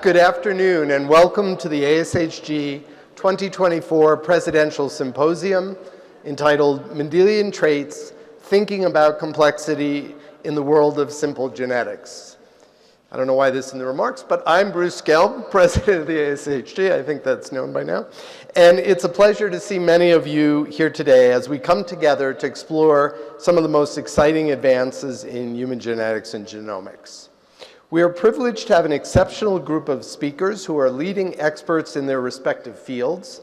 Good afternoon and welcome to the ASHG 2024 Presidential Symposium entitled Mendelian Traits, Thinking About Complexity in the World of Simple Genetics. I don't know why this is in the remarks, but I'm Bruce Gelb, President of the ASHG. I think that's known by now. And it's a pleasure to see many of you here today as we come together to explore some of the most exciting advances in human genetics and genomics. We are privileged to have an exceptional group of speakers who are leading experts in their respective fields.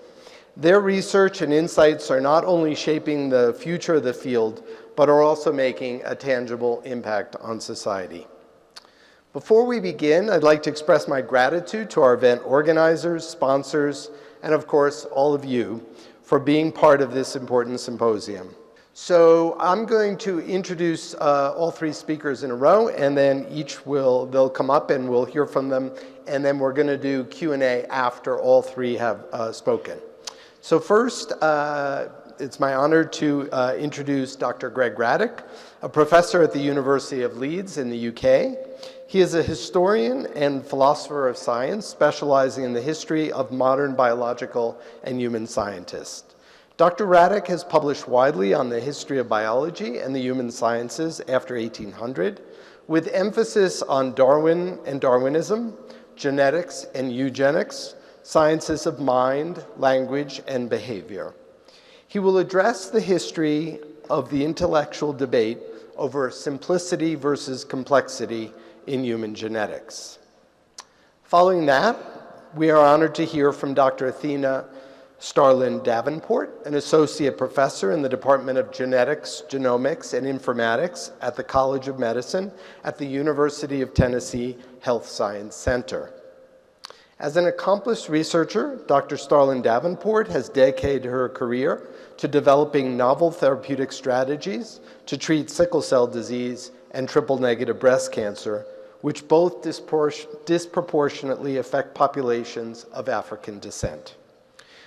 Their research and insights are not only shaping the future of the field, but are also making a tangible impact on society. Before we begin, I'd like to express my gratitude to our event organizers, sponsors, and of course, all of you for being part of this important symposium. So I'm going to introduce all three speakers in a row, and then they'll come up and we'll hear from them, and then we're going to do Q&A after all three have spoken. So first, it's my honor to introduce Dr. Greg Radick, a professor at the University of Leeds in the UK. He is a historian and philosopher of science, specializing in the history of modern biological and human scientists. Dr. Radick has published widely on the history of biology and the human sciences after 1800, with emphasis on Darwin and Darwinism, genetics and eugenics, sciences of mind, language, and behavior. He will address the history of the intellectual debate over simplicity versus complexity in human genetics. Following that, we are honored to hear from Dr. Athena Starlin Davenport, an associate professor in the Department of Genetics, Genomics, and Informatics at the College of Medicine at the University of Tennessee Health Science Center. As an accomplished researcher, Dr. Starlin Davenport has dedicated her career to developing novel therapeutic strategies to treat sickle cell disease and triple-negative breast cancer, which both disproportionately affect populations of African descent.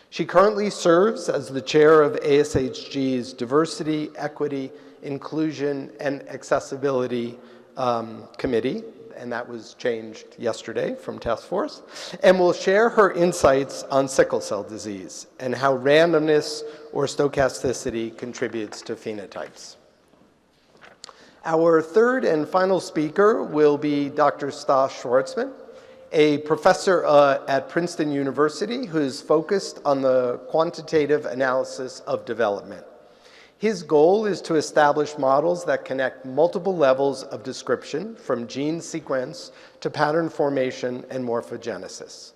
She currently serves as the chair of ASHG's Diversity, Equity, Inclusion, and Accessibility Committee, and that was changed yesterday from task force, and will share her insights on sickle cell disease and how randomness or stochasticity contributes to phenotypes. Our third and final speaker will be Dr. Stas Schwartzman, a professor at Princeton University who is focused on the quantitative analysis of development. His goal is to establish models that connect multiple levels of description from gene sequence to pattern formation and morphogenesis.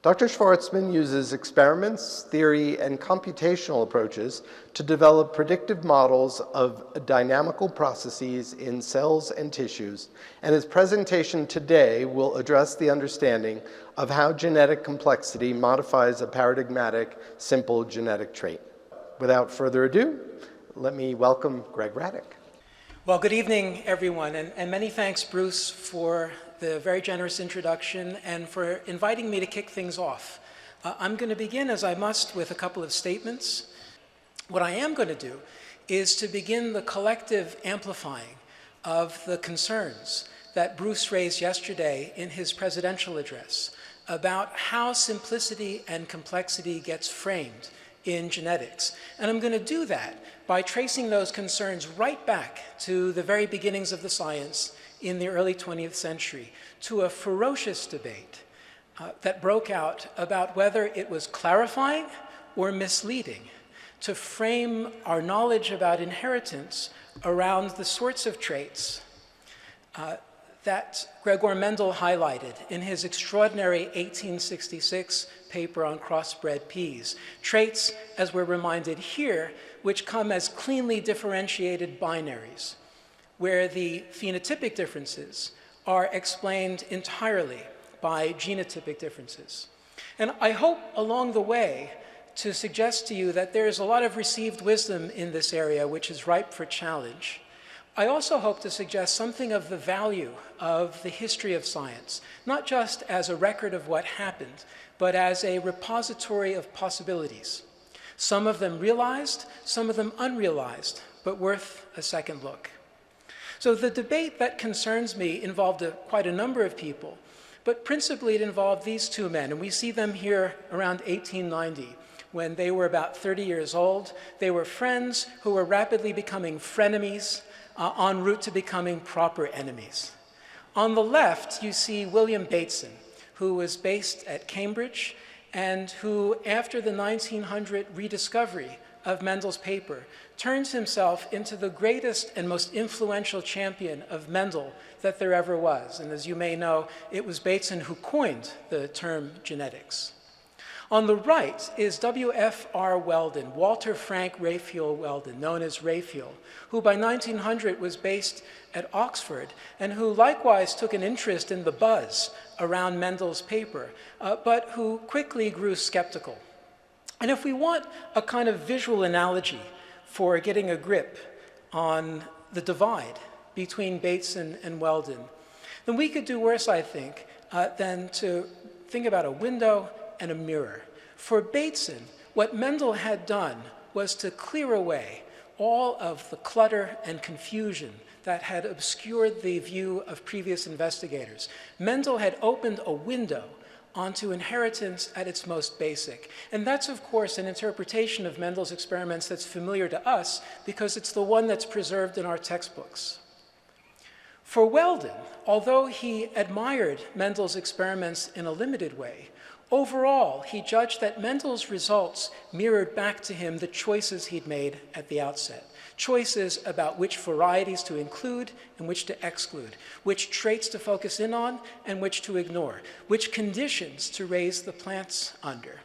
Dr. Schwartzman uses experiments, theory, and computational approaches to develop predictive models of dynamical processes in cells and tissues, and his presentation today will address the understanding of how genetic complexity modifies a paradigmatic, simple genetic trait. Without further ado, let me welcome Greg Radick. Well, good evening, everyone, and many thanks, Bruce, for the very generous introduction and for inviting me to kick things off. I'm going to begin, as I must, with a couple of statements. What I am going to do is to begin the collective amplifying of the concerns that Bruce raised yesterday in his presidential address about how simplicity and complexity gets framed in genetics. And I'm going to do that by tracing those concerns right back to the very beginnings of the science in the early 20th century, to a ferocious debate that broke out about whether it was clarifying or misleading to frame our knowledge about inheritance around the sorts of traits that Gregor Mendel highlighted in his extraordinary 1866 paper on crossbred peas. Traits, as we're reminded here, which come as cleanly differentiated binaries, where the phenotypic differences are explained entirely by genotypic differences. And I hope along the way to suggest to you that there is a lot of received wisdom in this area which is ripe for challenge. I also hope to suggest something of the value of the history of science, not just as a record of what happened, but as a repository of possibilities. Some of them realized, some of them unrealized, but worth a second look. So the debate that concerns me involved quite a number of people, But principally it involved these two men, and we see them here around 1890. When they were about 30 years old. They were friends who were rapidly becoming frenemies, en route to becoming proper enemies. On the left, you see William Bateson, who was based at Cambridge and who, after the 1900 rediscovery of Mendel's paper, turns himself into the greatest and most influential champion of Mendel that there ever was. And as you may know, it was Bateson who coined the term genetics. On the right is W.F.R. Weldon, Walter Frank Raphael Weldon, known as Raphael, who by 1900 was based at Oxford and who likewise took an interest in the buzz around Mendel's paper, but who quickly grew skeptical. And if we want a kind of visual analogy for getting a grip on the divide between Bateson and Weldon, then we could do worse, I think, than to think about a window and a mirror. For Bateson, what Mendel had done was to clear away all of the clutter and confusion that had obscured the view of previous investigators. Mendel had opened a window onto inheritance at its most basic. And that's, of course, an interpretation of Mendel's experiments that's familiar to us because it's the one that's preserved in our textbooks. For Weldon, although he admired Mendel's experiments in a limited way, overall, he judged that Mendel's results mirrored back to him the choices he'd made at the outset. Choices about which varieties to include and which to exclude, which traits to focus in on and which to ignore, which conditions to raise the plants under.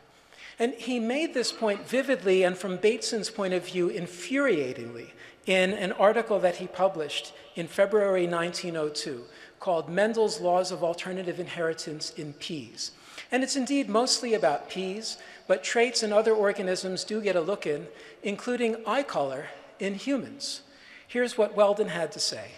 And he made this point vividly and from Bateson's point of view, infuriatingly, in an article that he published in February 1902 called Mendel's Laws of Alternative Inheritance in Peas. And it's indeed mostly about peas, but traits in other organisms do get a look in, including eye color in humans. Here's what Weldon had to say.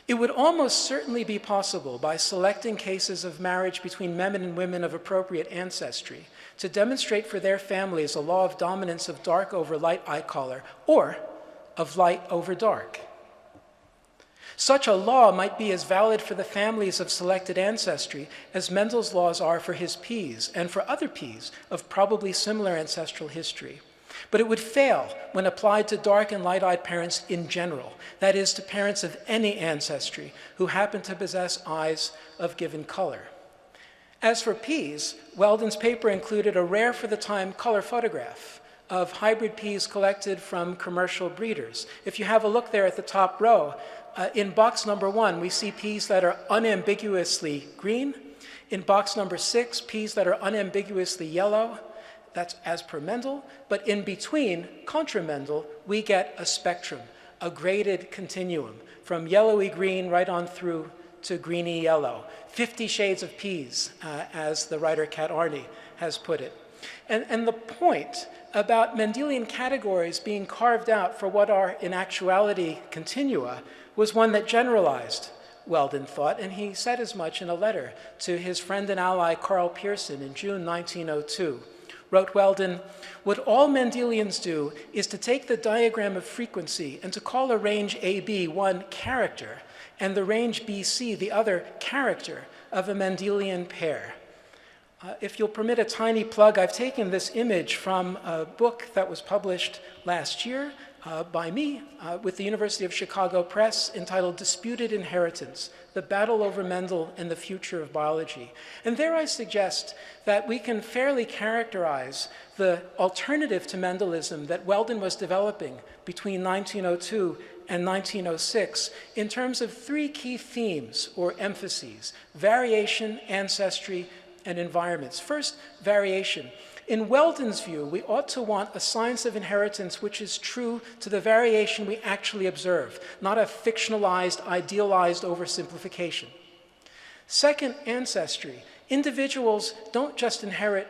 It would almost certainly be possible by selecting cases of marriage between men and women of appropriate ancestry to demonstrate for their families a law of dominance of dark over light eye color or of light over dark. Such a law might be as valid for the families of selected ancestry as Mendel's laws are for his peas and for other peas of probably similar ancestral history. But it would fail when applied to dark and light-eyed parents in general, that is, to parents of any ancestry who happen to possess eyes of given color. As for peas, Weldon's paper included a rare for the time color photograph of hybrid peas collected from commercial breeders. If you have a look there at the top row, in box number 1, we see peas that are unambiguously green. In box number 6, peas that are unambiguously yellow. That's as per Mendel. But in between, contra Mendel, we get a spectrum, a graded continuum, from yellowy green right on through to greeny yellow. 50 shades of peas, as the writer Kat Arney has put it. And the point about Mendelian categories being carved out for what are in actuality continua was one that generalized, Weldon thought, and he said as much in a letter to his friend and ally Carl Pearson in June 1902. Wrote Weldon, "What all Mendelians do is to take the diagram of frequency and to call a range AB one character and the range BC the other character of a Mendelian pair." If you'll permit a tiny plug, I've taken this image from a book that was published last year by me with the University of Chicago Press entitled Disputed Inheritance, The Battle Over Mendel and the Future of Biology. And there I suggest that we can fairly characterize the alternative to Mendelism that Weldon was developing between 1902 and 1906 in terms of 3 key themes or emphases: variation, ancestry, and environments. First, variation. In Weldon's view, we ought to want a science of inheritance which is true to the variation we actually observe, not a fictionalized, idealized oversimplification. Second, ancestry. Individuals don't just inherit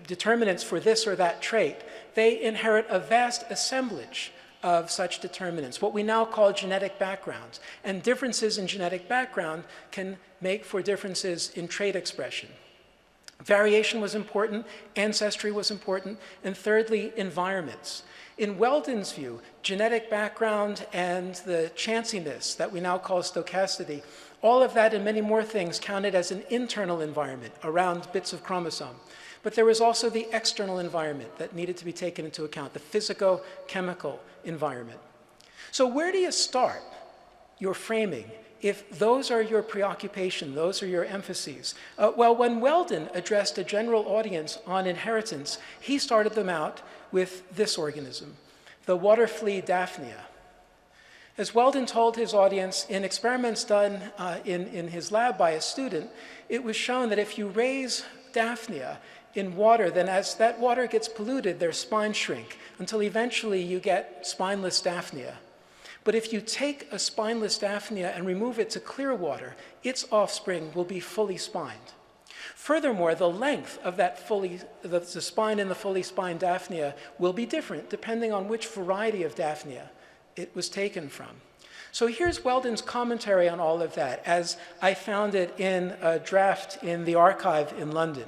determinants for this or that trait. They inherit a vast assemblage of such determinants, what we now call genetic backgrounds. And differences in genetic background can make for differences in trait expression. Variation was important, ancestry was important, and thirdly, environments. In Weldon's view, genetic background and the chanciness that we now call stochasticity, all of that and many more things counted as an internal environment around bits of chromosome. But there was also the external environment that needed to be taken into account, the physico-chemical environment. So where do you start your framing if those are your preoccupation, those are your emphases? Well, when Weldon addressed a general audience on inheritance, he started them out with this organism, the water flea Daphnia. As Weldon told his audience, in experiments done in his lab by a student, it was shown that if you raise Daphnia in water, then as that water gets polluted, their spines shrink until eventually you get spineless Daphnia. But if you take a spineless Daphnia and remove it to clear water, its offspring will be fully spined. Furthermore, the length of that the spine in the fully spined Daphnia will be different depending on which variety of Daphnia it was taken from. So here's Weldon's commentary on all of that as I found it in a draft in the archive in London.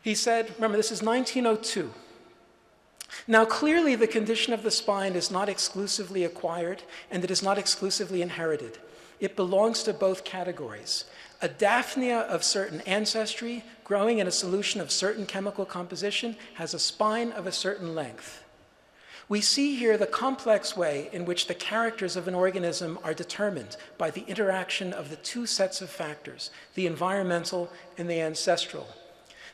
He said, remember this is 1902, "Now clearly the condition of the spine is not exclusively acquired and it is not exclusively inherited. It belongs to both categories. A Daphnia of certain ancestry, growing in a solution of certain chemical composition, has a spine of a certain length. We see here the complex way in which the characters of an organism are determined by the interaction of the two sets of factors, the environmental and the ancestral.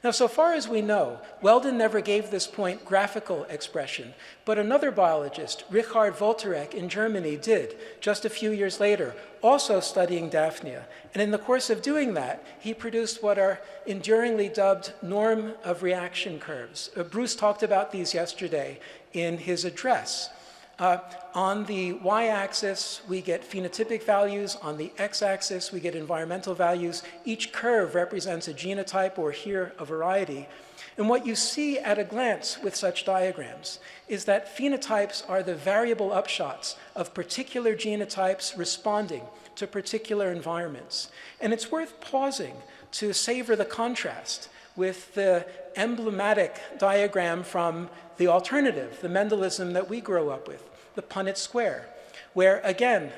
Now, so far as we know, Weldon never gave this point graphical expression, but another biologist, Richard Volterek in Germany, did just a few years later, also studying Daphnia. And in the course of doing that, he produced what are enduringly dubbed norm of reaction curves. Bruce talked about these yesterday in his address. On the y-axis, we get phenotypic values. On the x-axis, we get environmental values. Each curve represents a genotype, or here, a variety. And what you see at a glance with such diagrams is that phenotypes are the variable upshots of particular genotypes responding to particular environments. And it's worth pausing to savor the contrast with the emblematic diagram from the alternative, the Mendelism that we grow up with, the Punnett square, where again,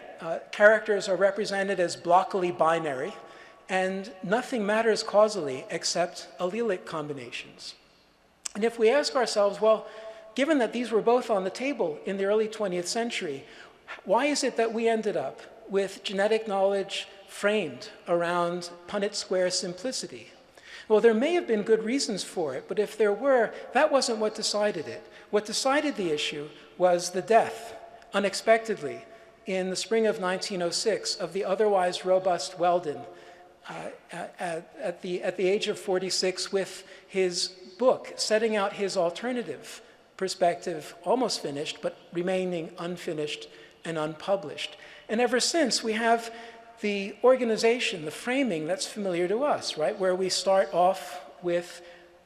characters are represented as blockily binary, and nothing matters causally except allelic combinations. And if we ask ourselves, well, given that these were both on the table in the early 20th century, why is it that we ended up with genetic knowledge framed around Punnett square simplicity? Well, there may have been good reasons for it, but if there were, that wasn't what decided it. What decided the issue was the death, unexpectedly, in the spring of 1906, of the otherwise robust Weldon at the age of 46, with his book setting out his alternative perspective, almost finished, but remaining unfinished and unpublished. And ever since, we have the organization, the framing that's familiar to us, right? Where we start off with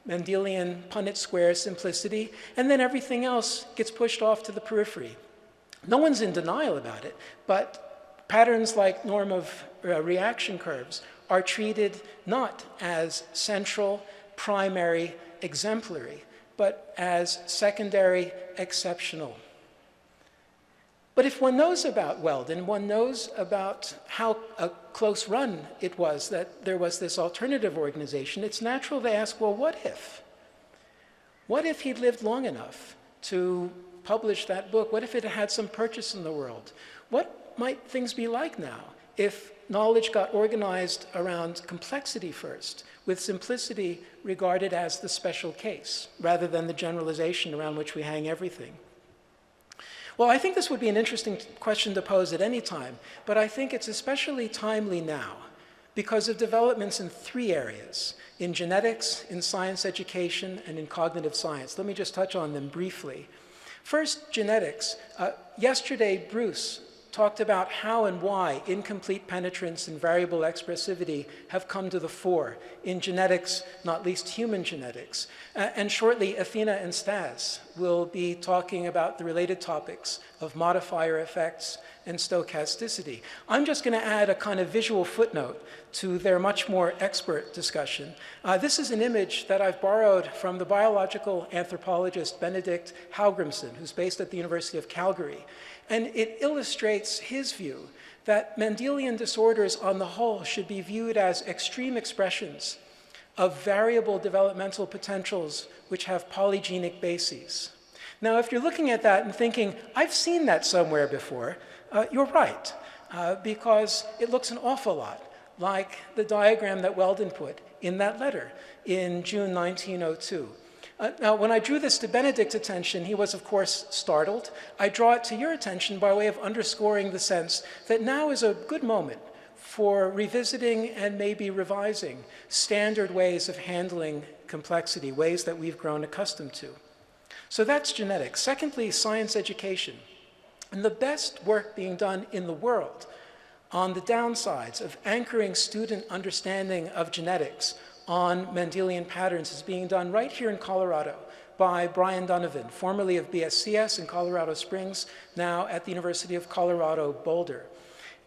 Mendelian Punnett square simplicity, and then everything else gets pushed off to the periphery. No one's in denial about it, but patterns like norm of reaction curves are treated not as central, primary, exemplary, but as secondary, exceptional. But if one knows about Weldon, one knows about how a close run it was that there was this alternative organization, it's natural to ask, well, what if? What if he'd lived long enough to publish that book? What if it had some purchase in the world? What might things be like now if knowledge got organized around complexity first, with simplicity regarded as the special case, rather than the generalization around which we hang everything? Well, I think this would be an interesting question to pose at any time, but I think it's especially timely now because of developments in three areas: in genetics, in science education, and in cognitive science. Let me just touch on them briefly. First, genetics. Yesterday, Bruce talked about how and why incomplete penetrance and variable expressivity have come to the fore in genetics, not least human genetics. And shortly, Athena and Stas will be talking about the related topics of modifier effects and stochasticity. I'm just going to add a kind of visual footnote to their much more expert discussion. This is an image that I've borrowed from the biological anthropologist Benedict Hallgrimsson, who's based at the University of Calgary. And it illustrates his view that Mendelian disorders on the whole should be viewed as extreme expressions of variable developmental potentials which have polygenic bases. Now, if you're looking at that and thinking, I've seen that somewhere before, you're right, because it looks an awful lot like the diagram that Weldon put in that letter in June 1902. Now, when I drew this to Benedict's attention, he was, of course, startled. I draw it to your attention by way of underscoring the sense that now is a good moment for revisiting and maybe revising standard ways of handling complexity, ways that we've grown accustomed to. So that's genetics. Secondly, science education. And the best work being done in the world on the downsides of anchoring student understanding of genetics on Mendelian patterns is being done right here in Colorado by Brian Donovan, formerly of BSCS in Colorado Springs, now at the University of Colorado Boulder.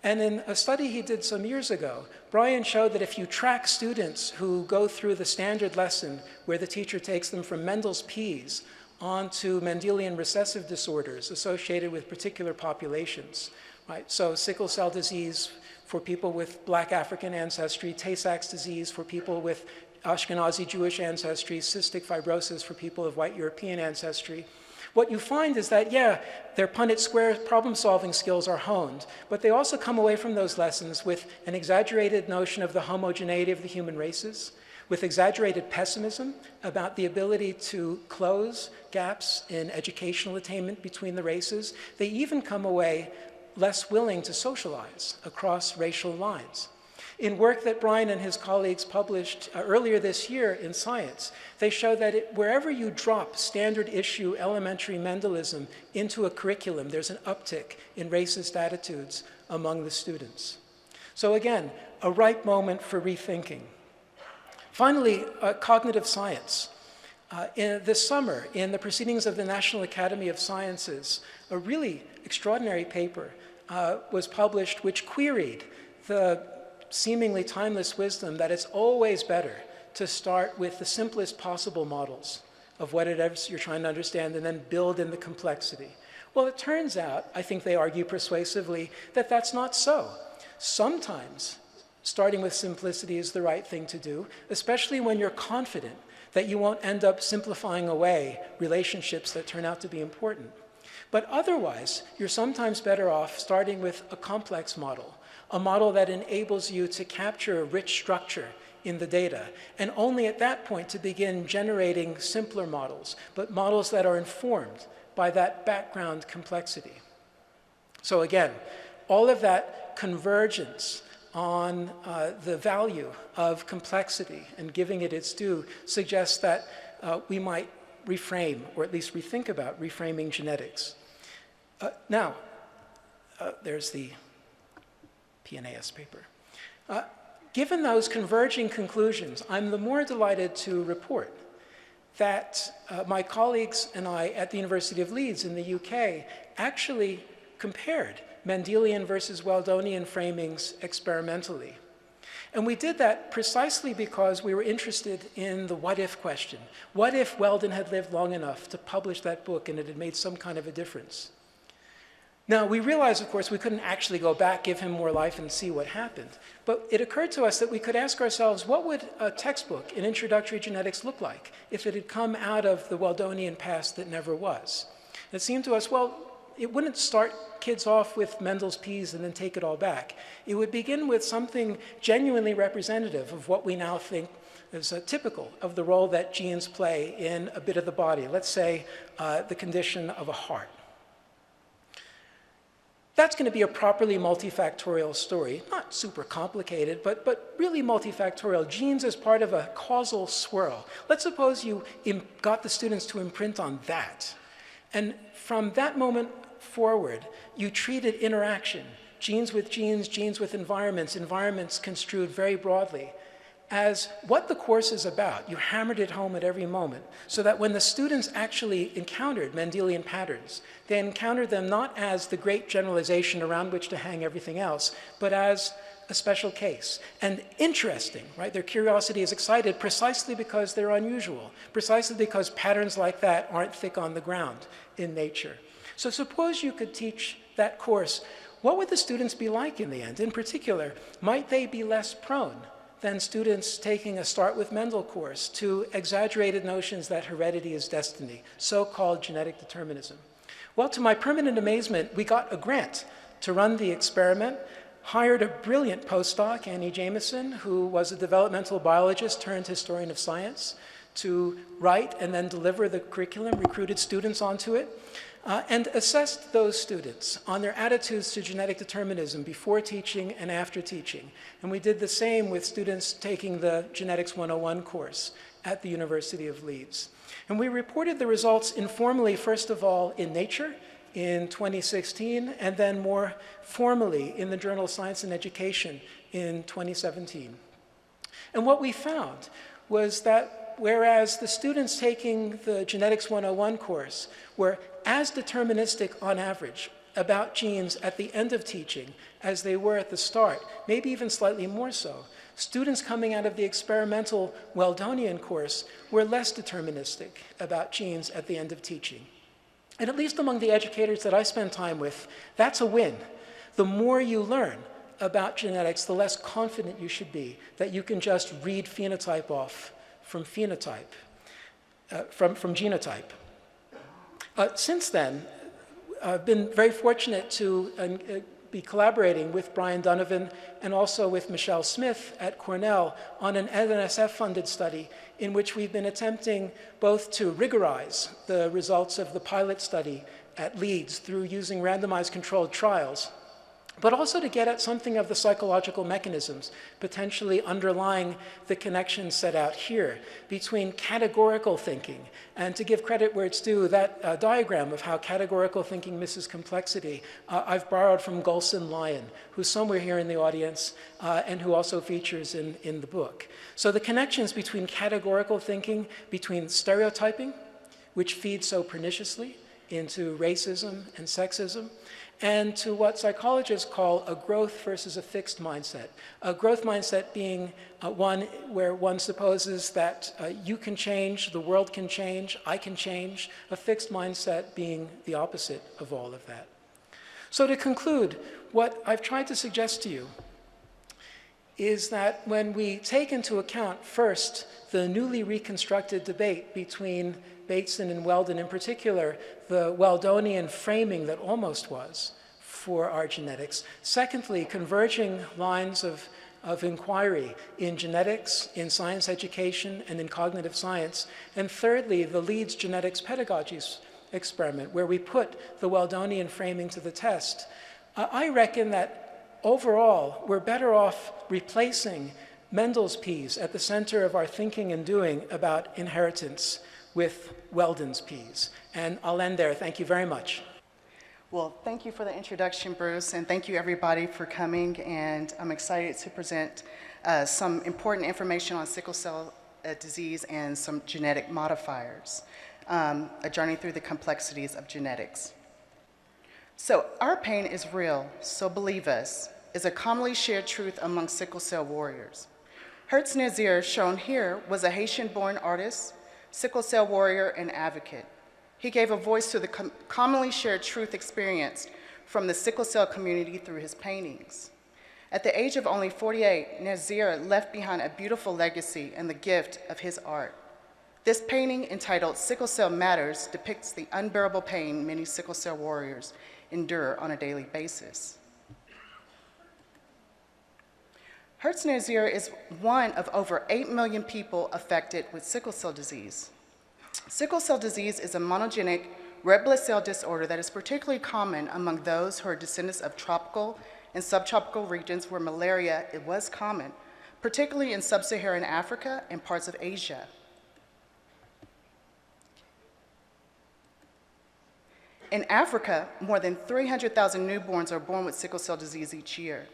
And in a study he did some years ago, Brian showed that if you track students who go through the standard lesson where the teacher takes them from Mendel's peas onto Mendelian recessive disorders associated with particular populations, right? So sickle cell disease for people with Black African ancestry, Tay-Sachs disease for people with Ashkenazi Jewish ancestry, cystic fibrosis for people of white European ancestry. What you find is that, yeah, their Punnett square problem-solving skills are honed, but they also come away from those lessons with an exaggerated notion of the homogeneity of the human races, with exaggerated pessimism about the ability to close gaps in educational attainment between the races. They even come away less willing to socialize across racial lines. In work that Brian and his colleagues published earlier this year in Science, they show that wherever you drop standard issue elementary Mendelism into a curriculum, there's an uptick in racist attitudes among the students. So again, a ripe moment for rethinking. Finally, cognitive science. This summer, in the Proceedings of the National Academy of Sciences, a really extraordinary paper was published which queried the seemingly timeless wisdom that it's always better to start with the simplest possible models of what it is you're trying to understand and then build in the complexity. Well, it turns out, I think they argue persuasively, that that's not so. Sometimes starting with simplicity is the right thing to do, especially when you're confident that you won't end up simplifying away relationships that turn out to be important. But otherwise, you're sometimes better off starting with a complex model, a model that enables you to capture a rich structure in the data, and only at that point to begin generating simpler models, but models that are informed by that background complexity. So again, all of that convergence on the value of complexity and giving it its due suggests that we might reframe, or at least rethink about reframing genetics. Now, there's the PNAS paper. Given those converging conclusions, I'm the more delighted to report that my colleagues and I at the University of Leeds in the UK actually compared Mendelian versus Weldonian framings experimentally. And we did that precisely because we were interested in the what-if question. What if Weldon had lived long enough to publish that book and it had made some kind of a difference? Now, we realized, of course, we couldn't actually go back, give him more life, and see what happened. But it occurred to us that we could ask ourselves, what would a textbook in introductory genetics look like if it had come out of the Weldonian past that never was? And it seemed to us, well, it wouldn't start kids off with Mendel's peas and then take it all back. It would begin with something genuinely representative of what we now think is typical of the role that genes play in a bit of the body. Let's say the condition of a heart. That's going to be a properly multifactorial story, not super complicated, but really multifactorial. Genes as part of a causal swirl. Let's suppose you got the students to imprint on that. And from that moment forward, you treated interaction, genes with genes, genes with environments, environments construed very broadly, as what the course is about. You hammered it home at every moment, so that when the students actually encountered Mendelian patterns, they encountered them not as the great generalization around which to hang everything else, but as a special case. And interesting, right? Their curiosity is excited precisely because they're unusual, precisely because patterns like that aren't thick on the ground in nature. So suppose you could teach that course. What would the students be like in the end? In particular, might they be less prone than students taking a Start with Mendel course to exaggerated notions that heredity is destiny, so-called genetic determinism? Well, to my permanent amazement, we got a grant to run the experiment, hired a brilliant postdoc, Annie Jameson, who was a developmental biologist turned historian of science, to write and then deliver the curriculum, recruited students onto it, and assessed those students on their attitudes to genetic determinism before teaching and after teaching. And we did the same with students taking the Genetics 101 course at the University of Leeds. And we reported the results informally, first of all, in Nature in 2016, and then more formally in the Journal of Science and Education in 2017. And what we found was that whereas the students taking the Genetics 101 course were as deterministic on average about genes at the end of teaching as they were at the start, maybe even slightly more so, students coming out of the experimental Weldonian course were less deterministic about genes at the end of teaching. And at least among the educators that I spend time with, that's a win. The more you learn about genetics, the less confident you should be that you can just read phenotype off from phenotype, from genotype. Since then, I've been very fortunate to be collaborating with Brian Donovan and also with Michelle Smith at Cornell on an NSF-funded study in which we've been attempting both to rigorize the results of the pilot study at Leeds through using randomized controlled trials, but also to get at something of the psychological mechanisms potentially underlying the connections set out here between categorical thinking, and to give credit where it's due, that diagram of how categorical thinking misses complexity, I've borrowed from Gulson Lyon, who's somewhere here in the audience, and who also features in the book. So the connections between categorical thinking, between stereotyping, which feeds so perniciously into racism and sexism, and to what psychologists call a growth versus a fixed mindset. A growth mindset being one where one supposes that you can change, the world can change, I can change. A fixed mindset being the opposite of all of that. So to conclude, what I've tried to suggest to you is that when we take into account first the newly reconstructed debate between Bateson and Weldon, in particular, the Weldonian framing that almost was for our genetics. Secondly, converging lines of inquiry in genetics, in science education, and in cognitive science. And thirdly, the Leeds genetics pedagogies experiment, where we put the Weldonian framing to the test. I reckon that overall, we're better off replacing Mendel's P's at the center of our thinking and doing about inheritance with Weldon's P's. And I'll end there. Thank you very much. Well, thank you for the introduction, Bruce, and thank you everybody for coming. And I'm excited to present some important information on sickle cell disease and some genetic modifiers, a journey through the complexities of genetics. So our pain is real, so believe us, is a commonly shared truth among sickle cell warriors. Hertz Nazir, shown here, was a Haitian-born artist, sickle cell warrior, and advocate. He gave a voice to the commonly shared truth experienced from the sickle cell community through his paintings. At the age of only 48, Nazir left behind a beautiful legacy and the gift of his art. This painting, entitled Sickle Cell Matters, depicts the unbearable pain many sickle cell warriors endure on a daily basis. Hertz Nazir is one of over 8 million people affected with sickle cell disease. Sickle cell disease is a monogenic red blood cell disorder that is particularly common among those who are descendants of tropical and subtropical regions where malaria was common, particularly in sub-Saharan Africa and parts of Asia. In Africa, more than 300,000 newborns are born with sickle cell disease each year.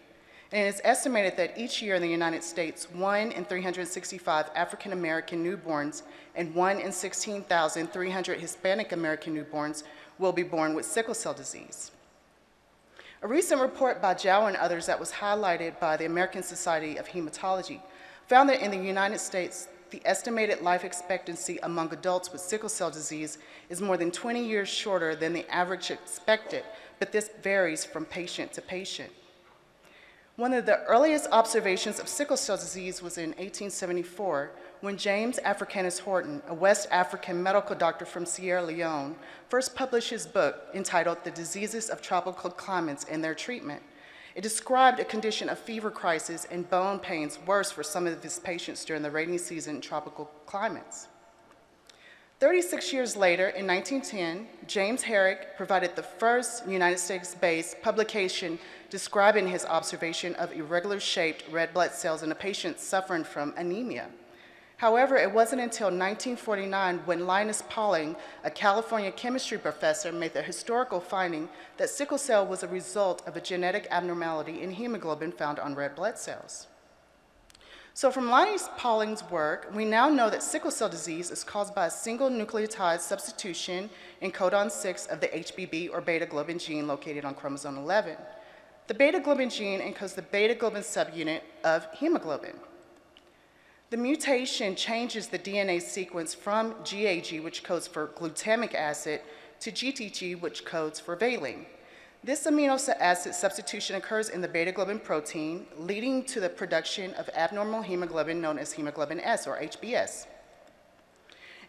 And it is estimated that each year in the United States, 1 in 365 African American newborns and 1 in 16,300 Hispanic American newborns will be born with sickle cell disease. A recent report by Zhao and others that was highlighted by the American Society of Hematology found that in the United States, the estimated life expectancy among adults with sickle cell disease is more than 20 years shorter than the average expected, but this varies from patient to patient. One of the earliest observations of sickle cell disease was in 1874, when James Africanus Horton, a West African medical doctor from Sierra Leone, first published his book entitled The Diseases of Tropical Climates and Their Treatment. It described a condition of fever crisis and bone pains worse for some of his patients during the rainy season in tropical climates. 36 years later, in 1910, James Herrick provided the first United States-based publication describing his observation of irregular-shaped red blood cells in a patient suffering from anemia. However, it wasn't until 1949 when Linus Pauling, a California chemistry professor, made the historical finding that sickle cell was a result of a genetic abnormality in hemoglobin found on red blood cells. So from Linus Pauling's work, we now know that sickle cell disease is caused by a single nucleotide substitution in codon 6 of the HBB or beta globin gene located on chromosome 11. The beta globin gene encodes the beta globin subunit of hemoglobin. The mutation changes the DNA sequence from GAG, which codes for glutamic acid, to GTG, which codes for valine. This amino acid substitution occurs in the beta globin protein, leading to the production of abnormal hemoglobin known as hemoglobin S, or HbS.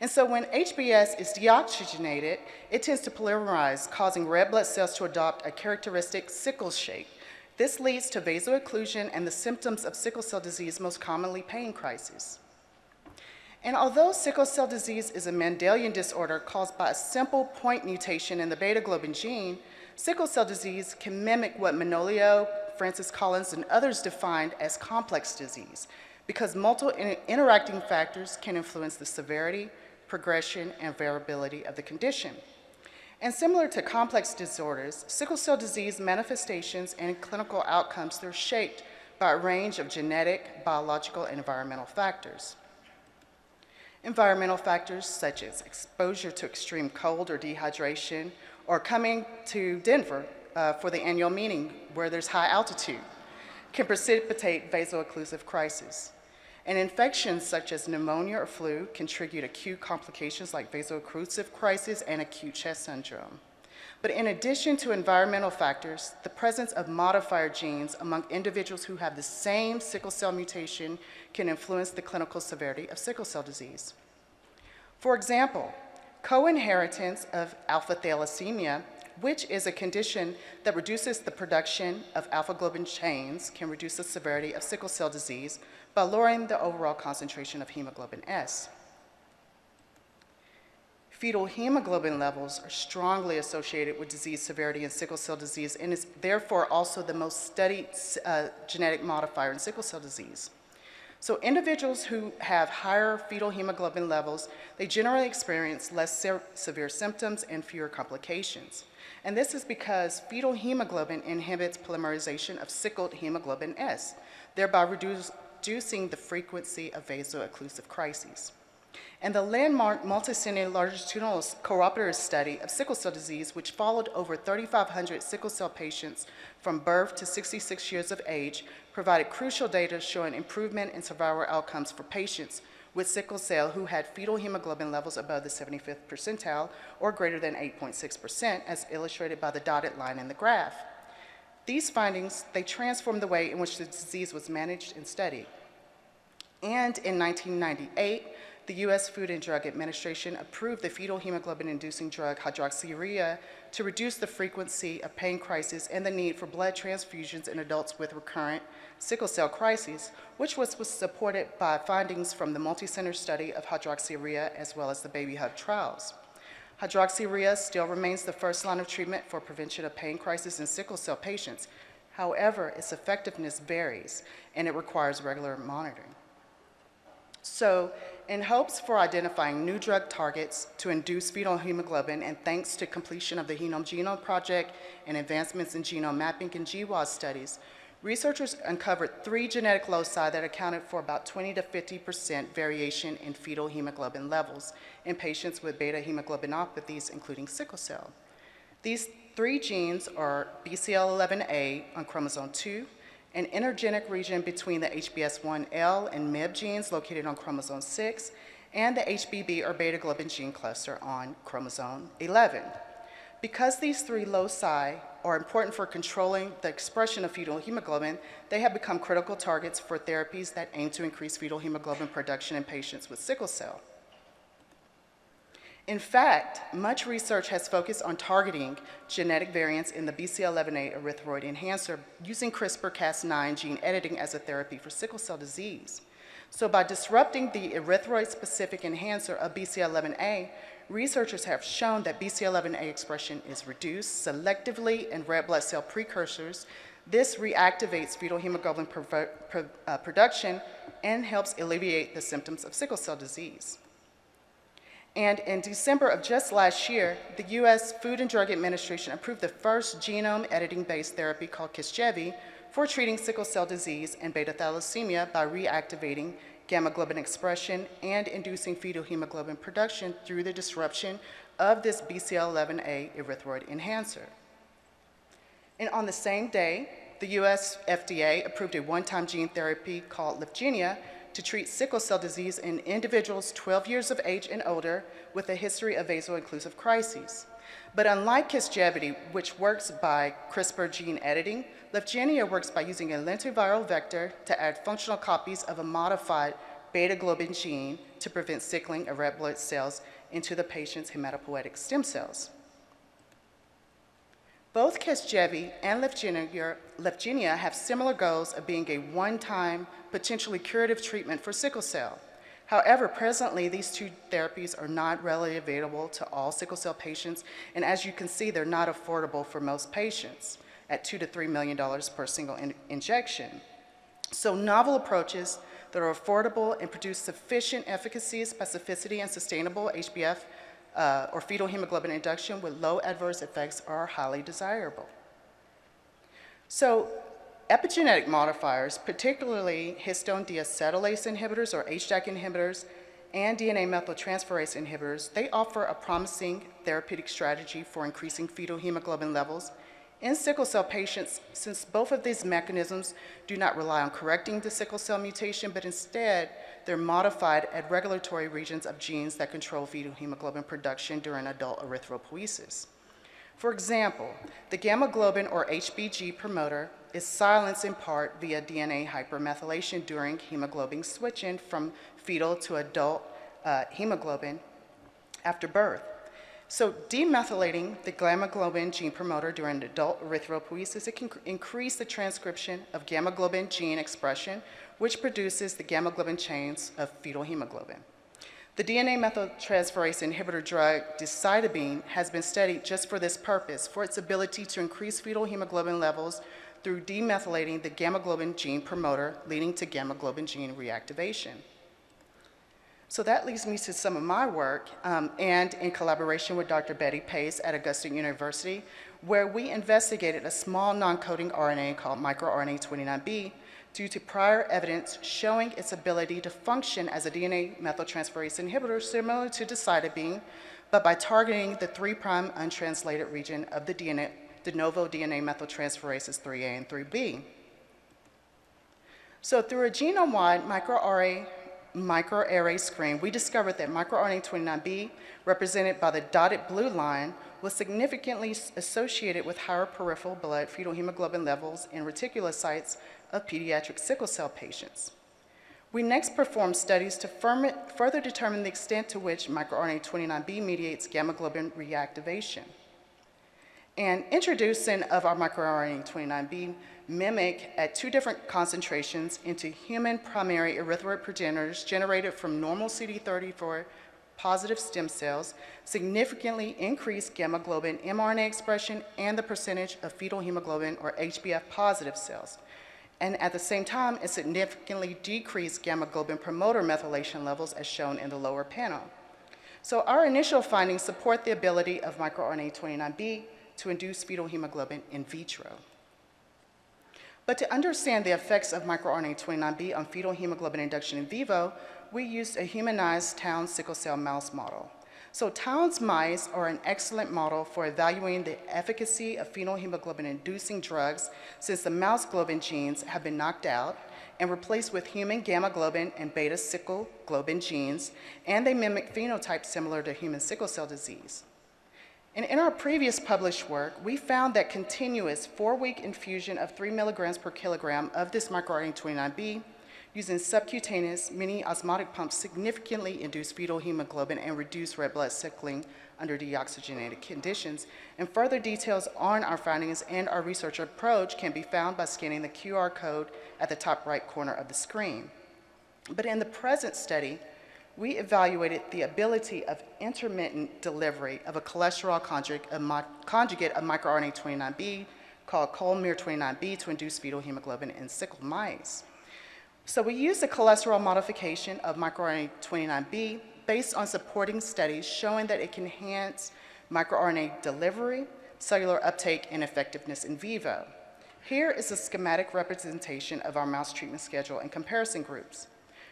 And so when HbS is deoxygenated, it tends to polymerize, causing red blood cells to adopt a characteristic sickle shape. This leads to vaso-occlusion and the symptoms of sickle cell disease, most commonly pain crisis. And although sickle cell disease is a Mendelian disorder caused by a simple point mutation in the beta globin gene, sickle cell disease can mimic what Manolio, Francis Collins, and others defined as complex disease, because multiple interacting factors can influence the severity, progression, and variability of the condition. And similar to complex disorders, sickle cell disease manifestations and clinical outcomes, they're shaped by a range of genetic, biological, and environmental factors. Environmental factors such as exposure to extreme cold or dehydration, or coming to Denver for the annual meeting where there's high altitude, can precipitate vaso-occlusive crisis. And infections such as pneumonia or flu can trigger acute complications like vaso-occlusive crisis and acute chest syndrome. But in addition to environmental factors, the presence of modifier genes among individuals who have the same sickle cell mutation can influence the clinical severity of sickle cell disease. For example, co-inheritance of alpha thalassemia, which is a condition that reduces the production of alpha globin chains, can reduce the severity of sickle cell disease by lowering the overall concentration of hemoglobin S. Fetal hemoglobin levels are strongly associated with disease severity in sickle cell disease and is therefore also the most studied genetic modifier in sickle cell disease. So individuals who have higher fetal hemoglobin levels, they generally experience less severe symptoms and fewer complications. And this is because fetal hemoglobin inhibits polymerization of sickled hemoglobin S, thereby reducing the frequency of vaso-occlusive crises. And the landmark multi-center longitudinal cooperative study of sickle cell disease, which followed over 3,500 sickle cell patients from birth to 66 years of age, provided crucial data showing improvement in survival outcomes for patients with sickle cell who had fetal hemoglobin levels above the 75th percentile or greater than 8.6%, as illustrated by the dotted line in the graph. These findings, they transformed the way in which the disease was managed and studied. And in 1998, the U.S. Food and Drug Administration approved the fetal hemoglobin-inducing drug hydroxyurea to reduce the frequency of pain crises and the need for blood transfusions in adults with recurrent sickle cell crises, which was supported by findings from the multi-center study of hydroxyurea as well as the Baby Hug trials. Hydroxyurea still remains the first line of treatment for prevention of pain crisis in sickle cell patients. However, its effectiveness varies, and it requires regular monitoring. So, in hopes for identifying new drug targets to induce fetal hemoglobin, and thanks to completion of the Genome Project and advancements in genome mapping and GWAS studies, researchers uncovered 3 genetic loci that accounted for about 20 to 50% variation in fetal hemoglobin levels in patients with beta hemoglobinopathies, including sickle cell. These 3 genes are BCL11A on chromosome 2, an intergenic region between the HBS1L and MIB genes located on chromosome 6, and the HBB or beta globin gene cluster on chromosome 11. Because these 3 loci are important for controlling the expression of fetal hemoglobin, they have become critical targets for therapies that aim to increase fetal hemoglobin production in patients with sickle cell. In fact, much research has focused on targeting genetic variants in the BCL11A erythroid enhancer using CRISPR-Cas9 gene editing as a therapy for sickle cell disease. So by disrupting the erythroid-specific enhancer of BCL11A, researchers have shown that BCL11A expression is reduced selectively in red blood cell precursors. This reactivates fetal hemoglobin production and helps alleviate the symptoms of sickle cell disease. And in December of just last year, the US Food and Drug Administration approved the first genome editing-based therapy called Casgevy for treating sickle cell disease and beta thalassemia by reactivating gamma globin expression and inducing fetal hemoglobin production through the disruption of this BCL11A erythroid enhancer. And on the same day, the US FDA approved a one-time gene therapy called Lyfgenia to treat sickle cell disease in individuals 12 years of age and older with a history of vaso-occlusive crises. But unlike Casgevy, which works by CRISPR gene editing, Lyfgenia works by using a lentiviral vector to add functional copies of a modified beta globin gene to prevent sickling of red blood cells into the patient's hematopoietic stem cells. Both Casgevy and Lyfgenia have similar goals of being a one-time, potentially curative treatment for sickle cell. However, presently, these 2 therapies are not readily available to all sickle cell patients, and as you can see, they're not affordable for most patients at $2 to $3 million per single injection. So novel approaches that are affordable and produce sufficient efficacy, specificity, and sustainable HbF or fetal hemoglobin induction with low adverse effects are highly desirable. So epigenetic modifiers, particularly histone deacetylase inhibitors or HDAC inhibitors and DNA methyltransferase inhibitors, they offer a promising therapeutic strategy for increasing fetal hemoglobin levels in sickle cell patients, since both of these mechanisms do not rely on correcting the sickle cell mutation, but instead they're modified at regulatory regions of genes that control fetal hemoglobin production during adult erythropoiesis. For example, the gamma globin or HBG promoter is silenced in part via DNA hypermethylation during hemoglobin switching from fetal to adult hemoglobin after birth. So demethylating the gamma globin gene promoter during adult erythropoiesis, it can increase the transcription of gamma globin gene expression, which produces the gamma globin chains of fetal hemoglobin. The DNA methyltransferase inhibitor drug decitabine has been studied just for this purpose, for its ability to increase fetal hemoglobin levels through demethylating the gamma globin gene promoter, leading to gamma globin gene reactivation. So that leads me to some of my work, and in collaboration with Dr. Betty Pace at Augusta University, where we investigated a small non-coding RNA called microRNA-29B due to prior evidence showing its ability to function as a DNA methyltransferase inhibitor similar to decitabine, but by targeting the 3' untranslated region of the de novo DNA methyltransferases 3A and 3B. So through a genome-wide microarray screen, we discovered that microRNA-29B, represented by the dotted blue line, was significantly associated with higher peripheral blood fetal hemoglobin levels in reticulocytes of pediatric sickle cell patients. We next performed studies to further determine the extent to which microRNA-29B mediates gamma globin reactivation. And introducing of our microRNA-29B mimic at 2 different concentrations into human primary erythroid progenitors generated from normal CD34 positive stem cells significantly increased gamma globin mRNA expression and the percentage of fetal hemoglobin or HbF positive cells. and at the same time, it significantly decreased gamma globin promoter methylation levels as shown in the lower panel. So our initial findings support the ability of microRNA 29B to induce fetal hemoglobin in vitro. But to understand the effects of microRNA 29B on fetal hemoglobin induction in vivo, we used a humanized Townes sickle cell mouse model. So Townes mice are an excellent model for evaluating the efficacy of fetal hemoglobin-inducing drugs since the mouse globin genes have been knocked out and replaced with human gamma globin and beta sickle globin genes, and they mimic phenotypes similar to human sickle cell disease. And in our previous published work, we found that continuous 4-week infusion of 3 milligrams per kilogram of this microRNA 29B using subcutaneous mini osmotic pumps significantly induced fetal hemoglobin and reduced red blood sickling under deoxygenated conditions. And further details on our findings and our research approach can be found by scanning the QR code at the top right corner of the screen. But in the present study, we evaluated the ability of intermittent delivery of a cholesterol conjugate of microRNA 29B called CholMIR29B to induce fetal hemoglobin in sickle mice. So we used a cholesterol modification of microRNA 29B based on supporting studies showing that it can enhance microRNA delivery, cellular uptake, and effectiveness in vivo. Here is a schematic representation of our mouse treatment schedule and comparison groups.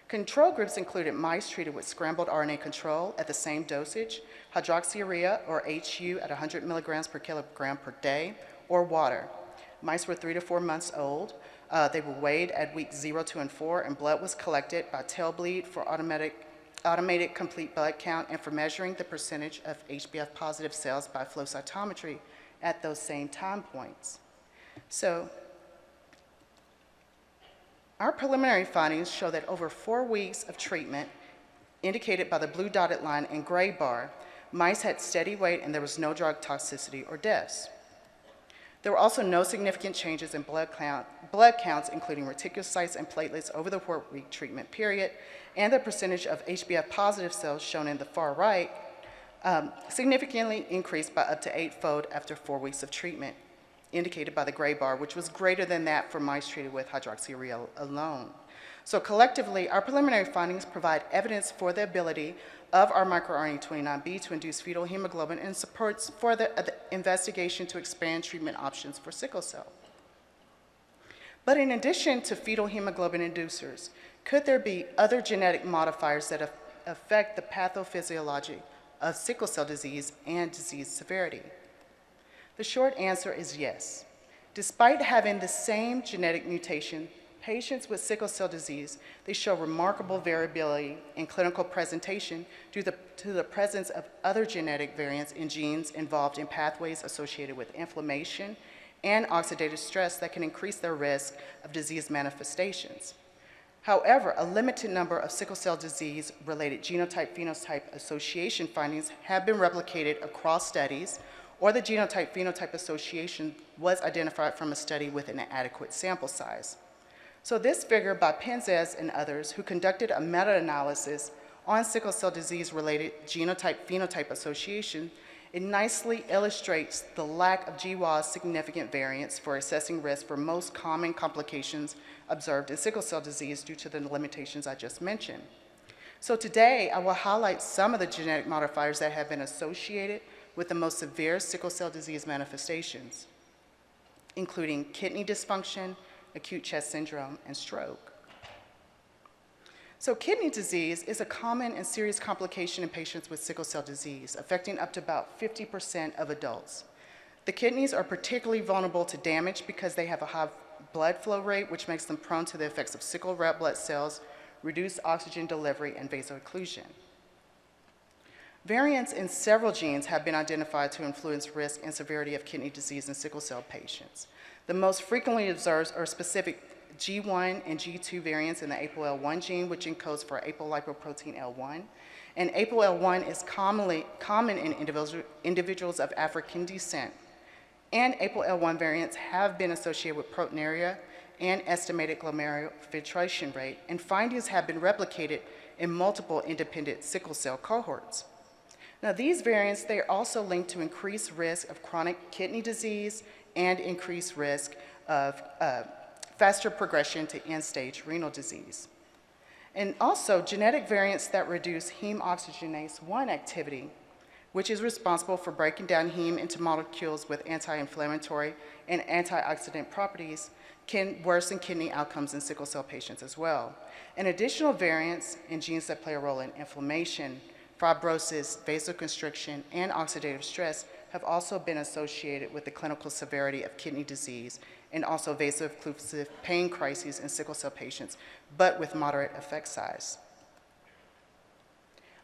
Control groups included mice treated with scrambled RNA control at the same dosage, hydroxyurea or HU at 100 milligrams per kilogram per day, or water. Mice were 3 to 4 months old. They were weighed at weeks 0, 2, and 4, and blood was collected by tail bleed for automated complete blood count and for measuring the percentage of HbF positive cells by flow cytometry at those same time points. So our preliminary findings show that over 4 weeks of treatment, indicated by the blue dotted line and gray bar, mice had steady weight and there was no drug toxicity or deaths. There were also no significant changes in blood counts, including reticulocytes and platelets over the 4-week treatment period, and the percentage of HbF positive cells shown in the far right significantly increased by up to 8-fold after 4 weeks of treatment, indicated by the gray bar, which was greater than that for mice treated with hydroxyurea alone. So collectively, our preliminary findings provide evidence for the ability of our microRNA 29B to induce fetal hemoglobin and supports for the investigation to expand treatment options for sickle cell. But in addition to fetal hemoglobin inducers, could there be other genetic modifiers that affect the pathophysiology of sickle cell disease and disease severity? The short answer is yes. Despite having the same genetic mutation, patients with sickle cell disease, they show remarkable variability in clinical presentation due to the presence of other genetic variants in genes involved in pathways associated with inflammation and oxidative stress that can increase their risk of disease manifestations. However, a limited number of sickle cell disease-related genotype-phenotype association findings have been replicated across studies, or the genotype-phenotype association was identified from a study with an adequate sample size. So this figure by Penzez and others who conducted a meta-analysis on sickle cell disease-related genotype-phenotype association, it nicely illustrates the lack of GWAS significant variance for assessing risk for most common complications observed in sickle cell disease due to the limitations I just mentioned. So today, I will highlight some of the genetic modifiers that have been associated with the most severe sickle cell disease manifestations, including kidney dysfunction, acute chest syndrome, and stroke. So kidney disease is a common and serious complication in patients with sickle cell disease, affecting up to about 50% of adults. The kidneys are particularly vulnerable to damage because they have a high blood flow rate, which makes them prone to the effects of sickle red blood cells, reduced oxygen delivery, and vaso-occlusion. Variants in several genes have been identified to influence risk and severity of kidney disease in sickle cell patients. The most frequently observed are specific G1 and G2 variants in the ApoL1 gene, which encodes for apolipoprotein L1. And ApoL1 is common in individuals of African descent. And ApoL1 variants have been associated with proteinuria and estimated glomerular filtration rate, and findings have been replicated in multiple independent sickle cell cohorts. Now, these variants, they are also linked to increased risk of chronic kidney disease and increased risk of faster progression to end-stage renal disease. And also, genetic variants that reduce heme oxygenase 1 activity, which is responsible for breaking down heme into molecules with anti-inflammatory and antioxidant properties, can worsen kidney outcomes in sickle cell patients as well. And additional variants in genes that play a role in inflammation, fibrosis, vasoconstriction, and oxidative stress have also been associated with the clinical severity of kidney disease and also vaso-occlusive pain crises in sickle cell patients, but with moderate effect size.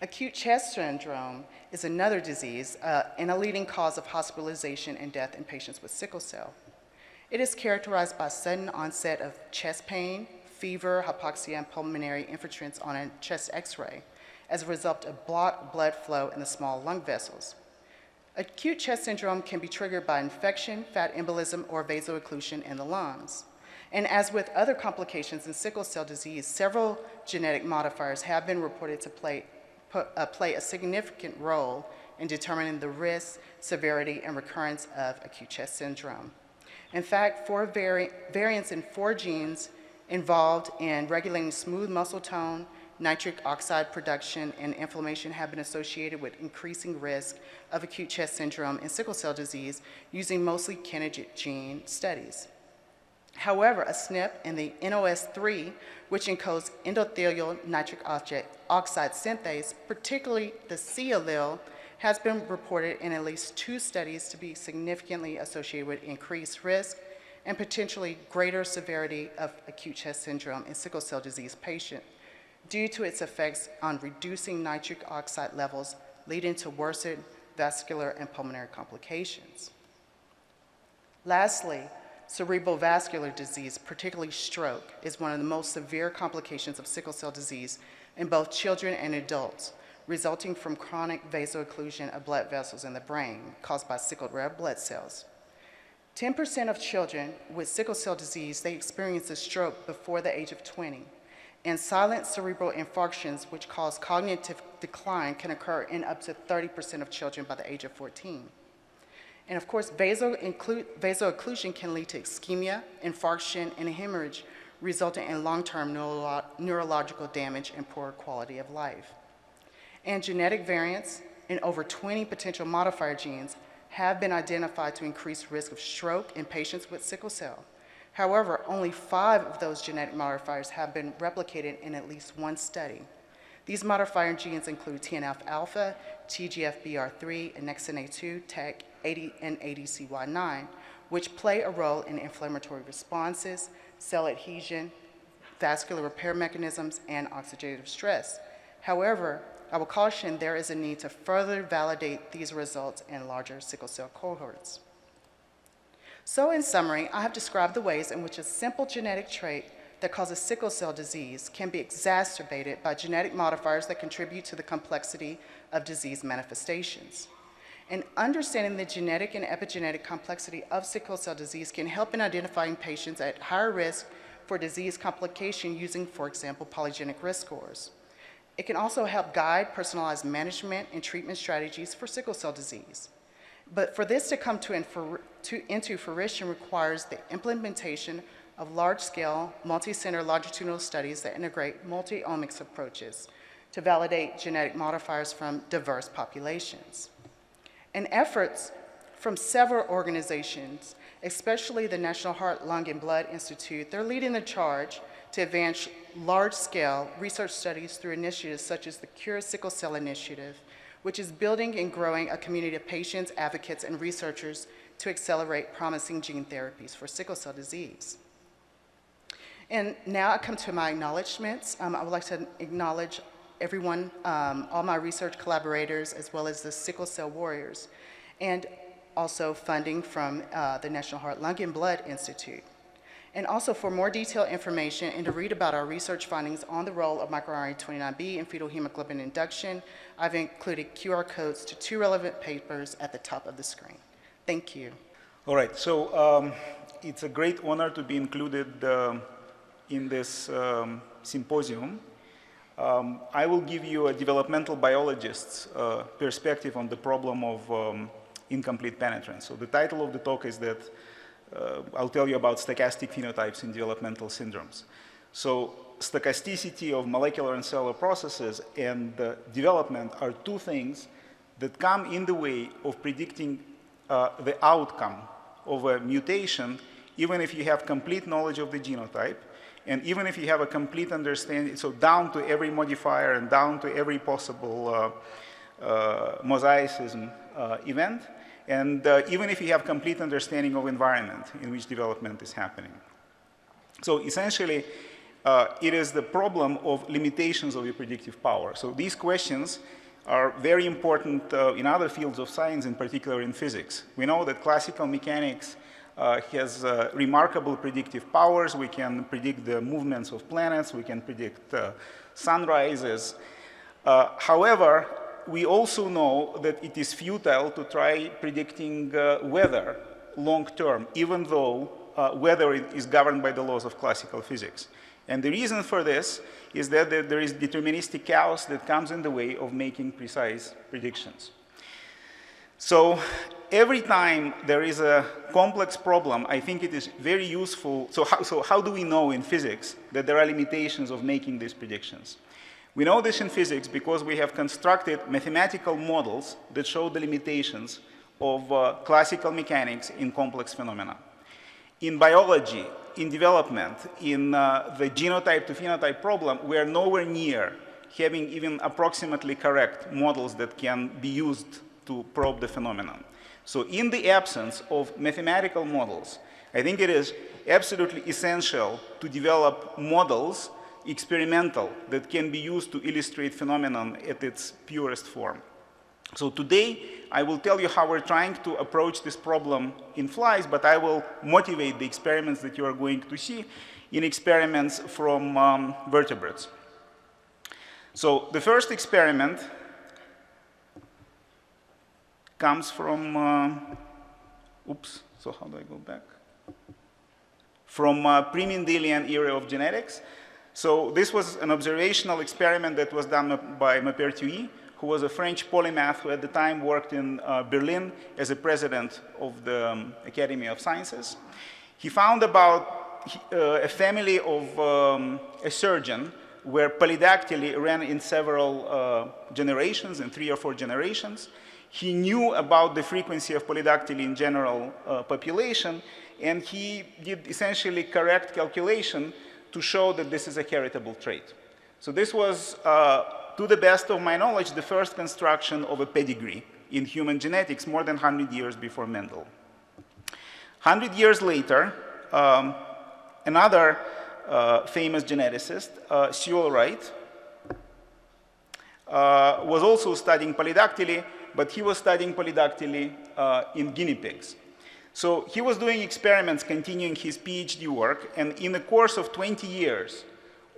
Acute chest syndrome is another disease and a leading cause of hospitalization and death in patients with sickle cell. It is characterized by sudden onset of chest pain, fever, hypoxia, and pulmonary infiltrates on a chest x-ray as a result of blocked blood flow in the small lung vessels. Acute chest syndrome can be triggered by infection, fat embolism, or vaso-occlusion in the lungs. And as with other complications in sickle cell disease, several genetic modifiers have been reported to play a significant role in determining the risk, severity, and recurrence of acute chest syndrome. In fact, variants in 4 genes involved in regulating smooth muscle tone, nitric oxide production, and inflammation have been associated with increasing risk of acute chest syndrome in sickle cell disease using mostly candidate gene studies. However, a SNP in the NOS3, which encodes endothelial nitric oxide synthase, particularly the C allele, has been reported in at least 2 studies to be significantly associated with increased risk and potentially greater severity of acute chest syndrome in sickle cell disease patients due to its effects on reducing nitric oxide levels, leading to worsened vascular and pulmonary complications. Lastly, cerebral vascular disease, particularly stroke, is one of the most severe complications of sickle cell disease in both children and adults, resulting from chronic vaso-occlusion of blood vessels in the brain caused by sickled red blood cells. 10% of children with sickle cell disease, they experience a stroke before the age of 20. And silent cerebral infarctions, which cause cognitive decline, can occur in up to 30% of children by the age of 14. And of course, vaso-occlusion can lead to ischemia, infarction, and hemorrhage, resulting in long-term neurological damage and poor quality of life. And genetic variants in over 20 potential modifier genes have been identified to increase risk of stroke in patients with sickle cell. However, only 5 of those genetic modifiers have been replicated in at least 1 study. These modifier genes include TNF-alpha, TGF-BR3, annexin-A2, TEC, and ADCY9, which play a role in inflammatory responses, cell adhesion, vascular repair mechanisms, and oxidative stress. However, I will caution there is a need to further validate these results in larger sickle cell cohorts. So in summary, I have described the ways in which a simple genetic trait that causes sickle cell disease can be exacerbated by genetic modifiers that contribute to the complexity of disease manifestations. And understanding the genetic and epigenetic complexity of sickle cell disease can help in identifying patients at higher risk for disease complication using, for example, polygenic risk scores. It can also help guide personalized management and treatment strategies for sickle cell disease. But for this to come into fruition requires the implementation of large-scale, multi-center longitudinal studies that integrate multi-omics approaches to validate genetic modifiers from diverse populations. And efforts from several organizations, especially the National Heart, Lung, and Blood Institute, they're leading the charge to advance large-scale research studies through initiatives such as the Cure Sickle Cell Initiative, which is building and growing a community of patients, advocates, and researchers to accelerate promising gene therapies for sickle cell disease. And now I come to my acknowledgments. I would like to acknowledge everyone, all my research collaborators, as well as the Sickle Cell Warriors, and also funding from the National Heart, Lung, and Blood Institute. And also for more detailed information and to read about our research findings on the role of microRNA-29B in fetal hemoglobin induction, I've included QR codes to 2 relevant papers at the top of the screen. Thank you. All right, so it's a great honor to be included in this symposium. I will give you a developmental biologist's perspective on the problem of incomplete penetrance. So the title of the talk is that I'll tell you about stochastic phenotypes in developmental syndromes. So stochasticity of molecular and cellular processes and development are two things that come in the way of predicting the outcome of a mutation, even if you have complete knowledge of the genotype, and even if you have a complete understanding, so down to every modifier and down to every possible mosaicism event, and even if you have complete understanding of environment in which development is happening. So essentially, it is the problem of limitations of your predictive power. So these questions are very important in other fields of science, in particular in physics. We know that classical mechanics has remarkable predictive powers. We can predict the movements of planets. We can predict sunrises. However, we also know that it is futile to try predicting weather long term, even though weather is governed by the laws of classical physics. And the reason for this is that there is deterministic chaos that comes in the way of making precise predictions. So every time there is a complex problem, I think it is very useful. So how do we know in physics that there are limitations of making these predictions? We know this in physics because we have constructed mathematical models that show the limitations of classical mechanics in complex phenomena. In biology, in development, in the genotype to phenotype problem, we are nowhere near having even approximately correct models that can be used to probe the phenomenon. So in the absence of mathematical models, I think it is absolutely essential to develop models, experimental, that can be used to illustrate phenomenon at its purest form. So today, I will tell you how we're trying to approach this problem in flies, but I will motivate the experiments that you are going to see in experiments from vertebrates. So the first experiment comes from, so how do I go back? From pre-Mendelian era of genetics. So this was an observational experiment that was done by Maupertuis, who was a French polymath who at the time worked in Berlin as a president of the Academy of Sciences. He found about a family of a surgeon where polydactyly ran in several generations, in 3 or 4 generations. He knew about the frequency of polydactyly in general population, and he did essentially correct calculation to show that this is a heritable trait. So this was, to the best of my knowledge, the first construction of a pedigree in human genetics more than 100 years before Mendel. 100 years later, another famous geneticist, Sewell Wright, was also studying polydactyly, but he was studying polydactyly in guinea pigs. So he was doing experiments continuing his PhD work, and in the course of 20 years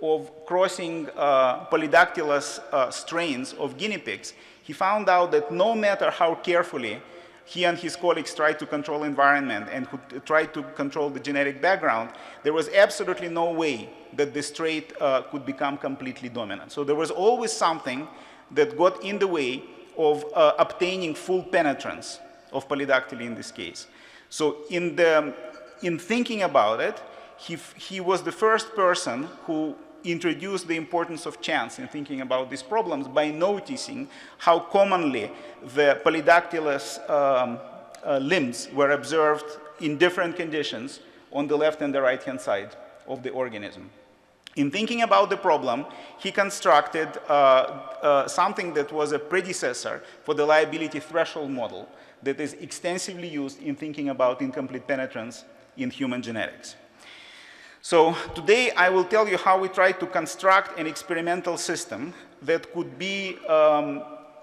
of crossing polydactylous strains of guinea pigs, he found out that no matter how carefully he and his colleagues tried to control environment and tried to control the genetic background, there was absolutely no way that this trait could become completely dominant. So there was always something that got in the way of obtaining full penetrance of polydactyly in this case. So in thinking about it, he was the first person who introduced the importance of chance in thinking about these problems by noticing how commonly the polydactylous limbs were observed in different conditions on the left and the right-hand side of the organism. In thinking about the problem, he constructed something that was a predecessor for the liability threshold model that is extensively used in thinking about incomplete penetrance in human genetics. So today I will tell you how we try to construct an experimental system that could be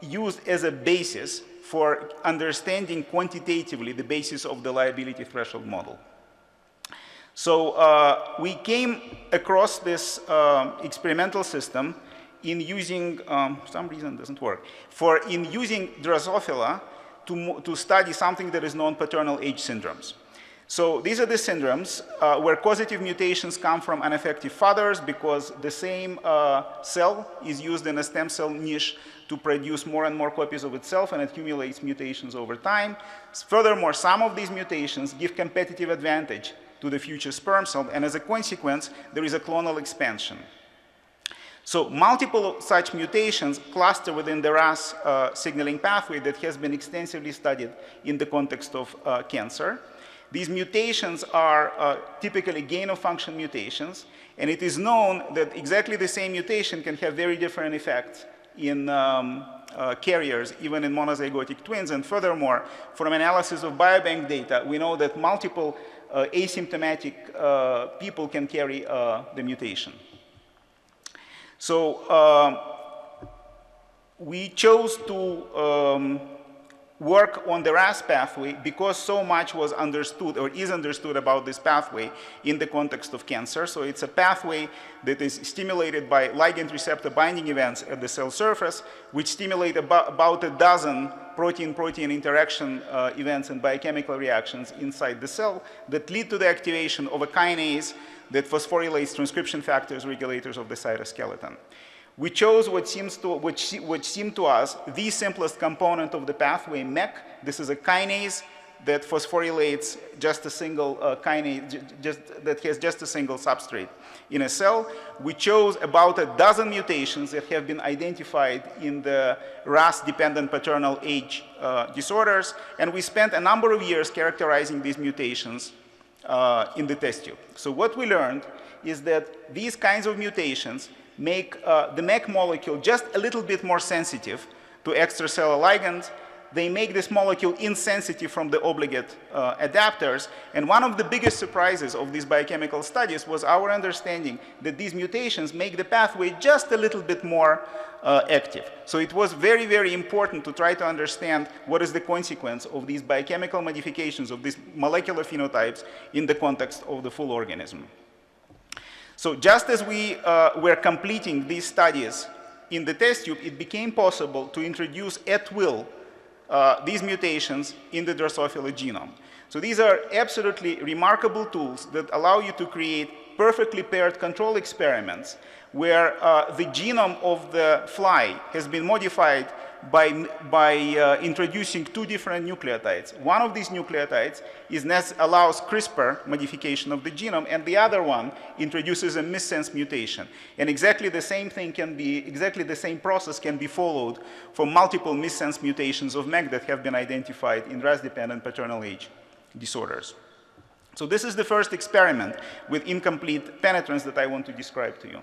used as a basis for understanding quantitatively the basis of the liability threshold model. So we came across this experimental system in using, for some reason it doesn't work, in using Drosophila to study something that is known paternal age syndromes. So these are the syndromes where causative mutations come from unaffected fathers because the same cell is used in a stem cell niche to produce more and more copies of itself and accumulates mutations over time. Furthermore, some of these mutations give competitive advantage to the future sperm cell, and as a consequence, there is a clonal expansion. So multiple such mutations cluster within the RAS signaling pathway that has been extensively studied in the context of cancer. These mutations are typically gain-of-function mutations, and it is known that exactly the same mutation can have very different effects in carriers, even in monozygotic twins. And furthermore, from analysis of biobank data, we know that multiple asymptomatic people can carry the mutation. So we chose to work on the RAS pathway because so much was understood or is understood about this pathway in the context of cancer. So it's a pathway that is stimulated by ligand receptor binding events at the cell surface, which stimulate about a dozen protein-protein interaction events and biochemical reactions inside the cell that lead to the activation of a kinase that phosphorylates transcription factors, regulators of the cytoskeleton. We chose what seemed to us the simplest component of the pathway, MEK. This is a kinase that phosphorylates just a single kinase, that has just a single substrate in a cell. We chose about a dozen mutations that have been identified in the RAS-dependent paternal age disorders, and we spent a number of years characterizing these mutations in the test tube. So what we learned is that these kinds of mutations make the MEK molecule just a little bit more sensitive to extracellular ligands. They make this molecule insensitive from the obligate adapters. And one of the biggest surprises of these biochemical studies was our understanding that these mutations make the pathway just a little bit more active. So it was very, very important to try to understand what is the consequence of these biochemical modifications of these molecular phenotypes in the context of the full organism. So just as we were completing these studies in the test tube, it became possible to introduce at will these mutations in the Drosophila genome. So these are absolutely remarkable tools that allow you to create perfectly paired control experiments where the genome of the fly has been modified by introducing two different nucleotides. One of these nucleotides allows CRISPR modification of the genome, and the other one introduces a missense mutation. And exactly the same process can be followed for multiple missense mutations of MEK that have been identified in RAS-dependent paternal age disorders. So this is the first experiment with incomplete penetrance that I want to describe to you.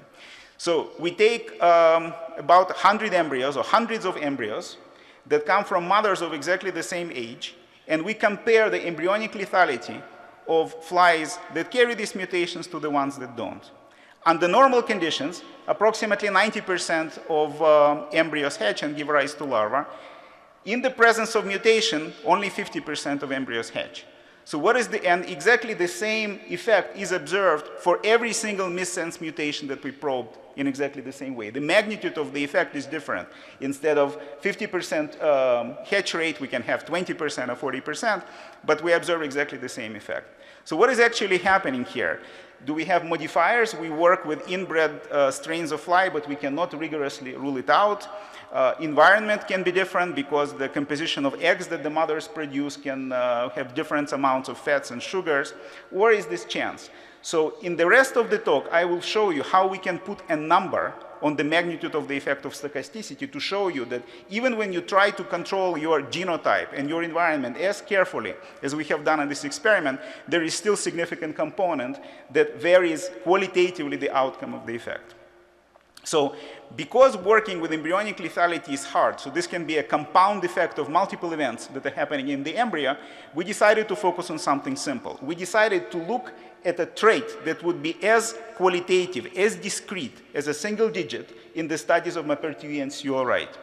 So we take about 100 embryos or hundreds of embryos that come from mothers of exactly the same age, and we compare the embryonic lethality of flies that carry these mutations to the ones that don't. Under normal conditions, approximately 90% of embryos hatch and give rise to larvae. In the presence of mutation, only 50% of embryos hatch. So and exactly the same effect is observed for every single missense mutation that we probed in exactly the same way. The magnitude of the effect is different. Instead of 50% hatch rate, we can have 20% or 40%, but we observe exactly the same effect. So what is actually happening here? Do we have modifiers? We work with inbred strains of fly, but we cannot rigorously rule it out. Environment can be different because the composition of eggs that the mothers produce can have different amounts of fats and sugars. Or is this chance? So in the rest of the talk, I will show you how we can put a number on the magnitude of the effect of stochasticity to show you that even when you try to control your genotype and your environment as carefully as we have done in this experiment, there is still significant component that varies qualitatively the outcome of the effect. So because working with embryonic lethality is hard, so this can be a compound effect of multiple events that are happening in the embryo, we decided to focus on something simple. We decided to look at a trait that would be as qualitative, as discrete as a single digit in the studies of Maupertuis and Sewell-Wright.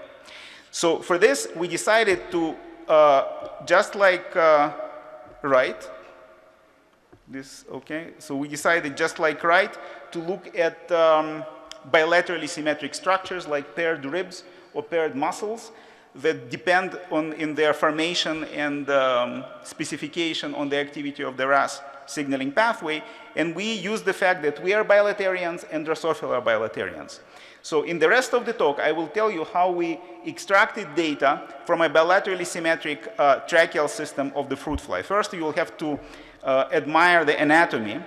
So for this, we decided to, just like Wright, so we decided just like Wright to look at bilaterally symmetric structures like paired ribs or paired muscles. that depend on, in their formation and specification on the activity of the RAS signaling pathway, and we use the fact that we are bilaterians and Drosophila are bilaterians. So in the rest of the talk, I will tell you how we extracted data from a bilaterally symmetric tracheal system of the fruit fly. First, you will have to admire the anatomy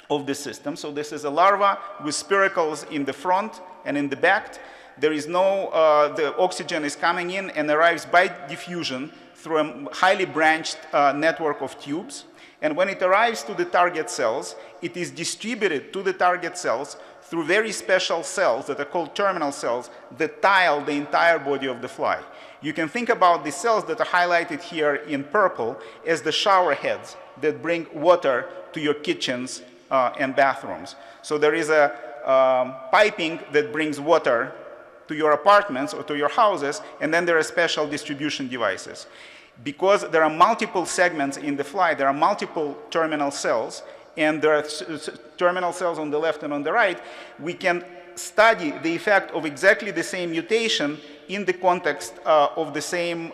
of the system. So this is a larva with spiracles in the front and in the back. There is no, the oxygen is coming in and arrives by diffusion through a highly branched network of tubes. And when it arrives to the target cells, it is distributed to the target cells through very special cells that are called terminal cells that tile the entire body of the fly. You can think about the cells that are highlighted here in purple as the shower heads that bring water to your kitchens and bathrooms. So there is a piping that brings water to your apartments or to your houses, and then there are special distribution devices. Because there are multiple segments in the fly, there are multiple terminal cells, and there are terminal cells on the left and on the right, we can study the effect of exactly the same mutation in the context of the same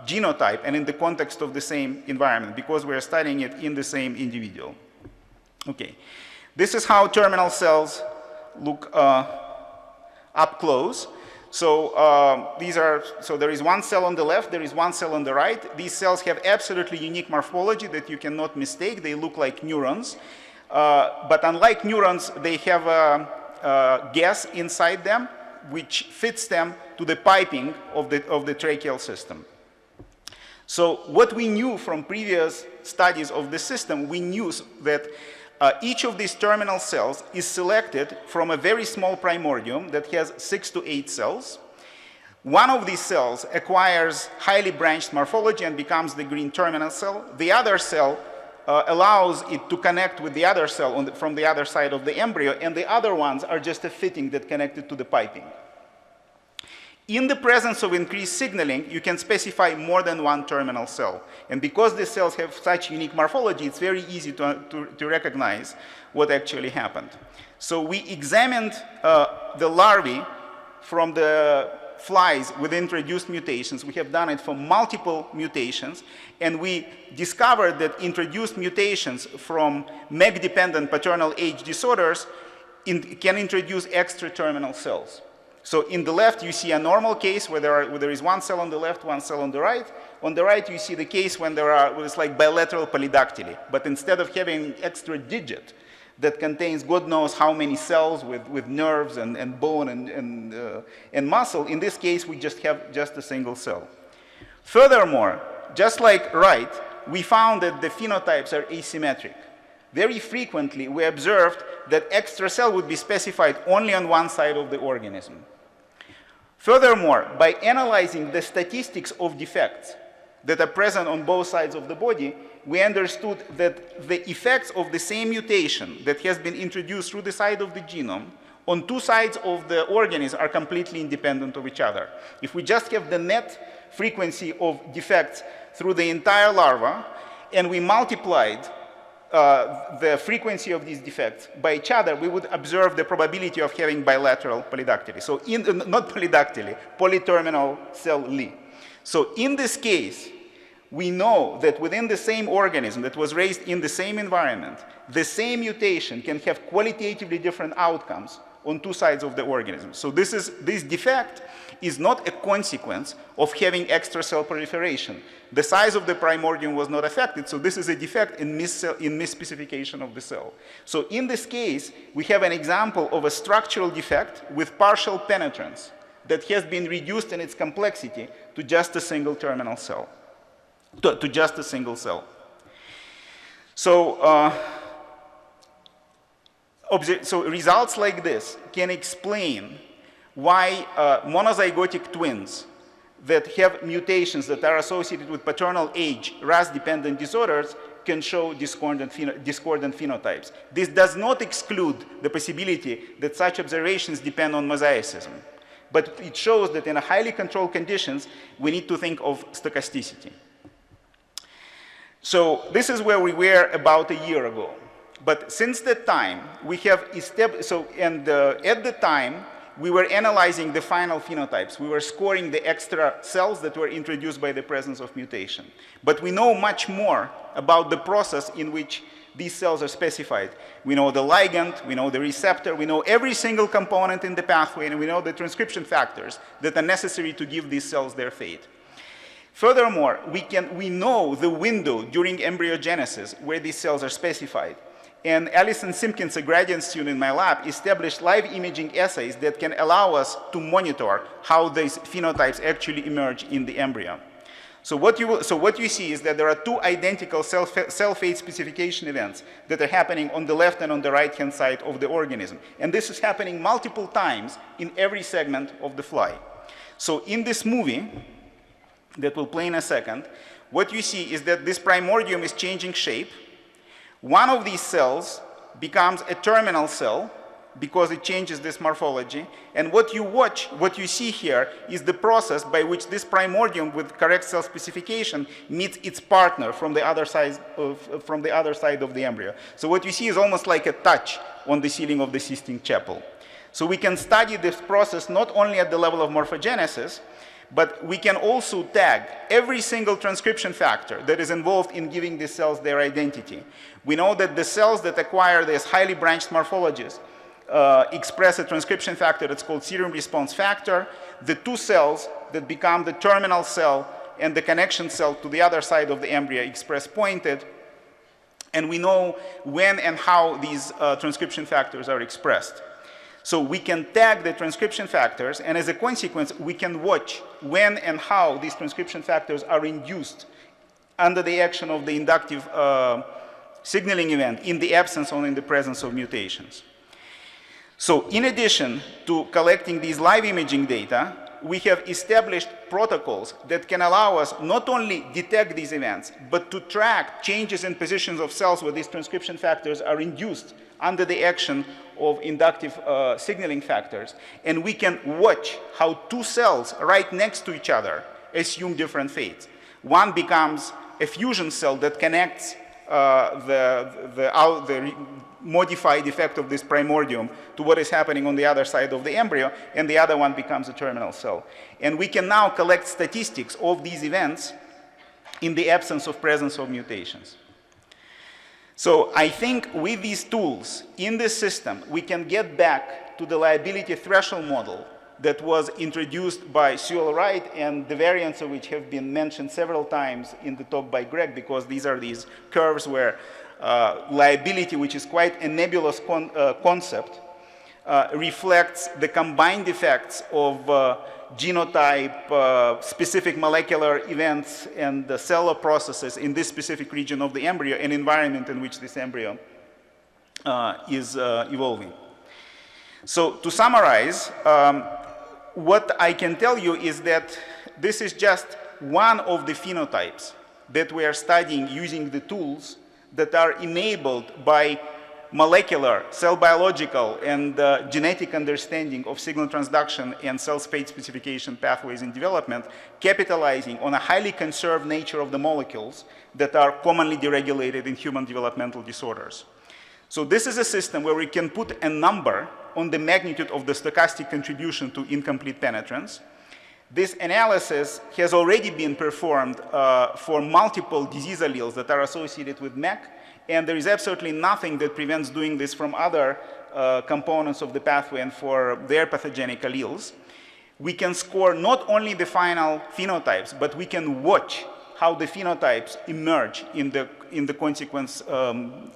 genotype and in the context of the same environment, because we are studying it in the same individual. Okay, this is how terminal cells look up close. So so there is one cell on the left, there is one cell on the right. These cells have absolutely unique morphology that you cannot mistake. They look like neurons. But unlike neurons, they have a gas inside them which fits them to the piping of the tracheal system. So what we knew from previous studies of the system, we knew that each of these terminal cells is selected from a very small primordium that has 6 to 8 cells. One of these cells acquires highly branched morphology and becomes the green terminal cell. The other cell allows it to connect with the other cell from the other side of the embryo, and the other ones are just a fitting that connected to the piping. In the presence of increased signaling, you can specify more than one terminal cell. And because the cells have such unique morphology, it's very easy to recognize what actually happened. So we examined the larvae from the flies with introduced mutations. We have done it for multiple mutations, and we discovered that introduced mutations from MEG-dependent paternal age disorders can introduce extra terminal cells. So in the left, you see a normal case where there is one cell on the left, one cell on the right. On the right, you see the case when it's like bilateral polydactyly. But instead of having extra digit that contains God knows how many cells with nerves and bone and muscle, in this case, we just have just a single cell. Furthermore, just like right, we found that the phenotypes are asymmetric. Very frequently, we observed that extra cell would be specified only on one side of the organism. Furthermore, by analyzing the statistics of defects that are present on both sides of the body, we understood that the effects of the same mutation that has been introduced through the side of the genome on two sides of the organism are completely independent of each other. If we just have the net frequency of defects through the entire larva, and we multiplied the frequency of these defects by each other, we would observe the probability of having bilateral polydactyly. So not polydactyly, polyterminal cell Li. So in this case, we know that within the same organism that was raised in the same environment, the same mutation can have qualitatively different outcomes on two sides of the organism. So this defect is not a consequence of having extra cell proliferation. The size of the primordium was not affected, so this is a defect in misspecification of the cell. So in this case, we have an example of a structural defect with partial penetrance that has been reduced in its complexity to just a single terminal cell, to just a single cell. So, so results like this can explain why monozygotic twins that have mutations that are associated with paternal age RAS-dependent disorders can show discordant phenotypes. This does not exclude the possibility that such observations depend on mosaicism, but it shows that in a highly controlled conditions, we need to think of stochasticity. So this is where we were about a year ago. But since that time, we have established, at the time, we were analyzing the final phenotypes. We were scoring the extra cells that were introduced by the presence of mutation. But we know much more about the process in which these cells are specified. We know the ligand, we know the receptor, we know every single component in the pathway, and we know the transcription factors that are necessary to give these cells their fate. Furthermore, we know the window during embryogenesis where these cells are specified. And Alison Simpkins, a graduate student in my lab, established live imaging assays that can allow us to monitor how these phenotypes actually emerge in the embryo. So what you see is that there are two identical cell fate specification events that are happening on the left and on the right-hand side of the organism. And this is happening multiple times in every segment of the fly. So in this movie, that will play in a second, what you see is that this primordium is changing shape. One of these cells becomes a terminal cell because it changes this morphology. And what you see here is the process by which this primordium with correct cell specification meets its partner from the other side of the embryo. So what you see is almost like a touch on the ceiling of the Sistine Chapel. So we can study this process not only at the level of morphogenesis, but we can also tag every single transcription factor that is involved in giving these cells their identity. We know that the cells that acquire these highly branched morphologies express a transcription factor that's called serum response factor. The two cells that become the terminal cell and the connection cell to the other side of the embryo express pointed. And we know when and how these transcription factors are expressed. So we can tag the transcription factors, and as a consequence, we can watch when and how these transcription factors are induced under the action of the inductive signaling event in the absence or in the presence of mutations. So in addition to collecting these live imaging data, we have established protocols that can allow us not only detect these events, but to track changes in positions of cells where these transcription factors are induced under the action of inductive signaling factors. And we can watch how two cells right next to each other assume different fates. One becomes a fusion cell that connects the modified effect of this primordium to what is happening on the other side of the embryo, and the other one becomes a terminal cell. And we can now collect statistics of these events in the absence of presence of mutations. So I think with these tools in this system, we can get back to the liability threshold model that was introduced by Sewell Wright, and the variants of which have been mentioned several times in the talk by Greg, because these are these curves where liability, which is quite a nebulous concept, reflects the combined effects of genotype, specific molecular events, and the cellular processes in this specific region of the embryo and environment in which this embryo is evolving. So to summarize, what I can tell you is that this is just one of the phenotypes that we are studying using the tools that are enabled by molecular, cell biological, and genetic understanding of signal transduction and cell fate specification pathways in development, capitalizing on a highly conserved nature of the molecules that are commonly deregulated in human developmental disorders. So this is a system where we can put a number on the magnitude of the stochastic contribution to incomplete penetrance. This analysis has already been performed for multiple disease alleles that are associated with MEC, and there is absolutely nothing that prevents doing this from other components of the pathway and for their pathogenic alleles. We can score not only the final phenotypes, but we can watch how the phenotypes emerge in the consequence,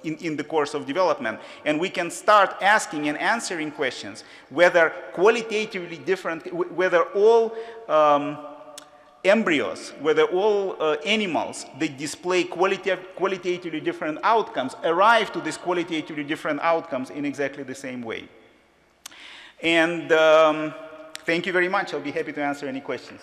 in the course of development. And we can start asking and answering questions whether qualitatively different, whether all embryos, whether all animals that display qualitatively different outcomes arrive to these qualitatively different outcomes in exactly the same way. And thank you very much. I'll be happy to answer any questions.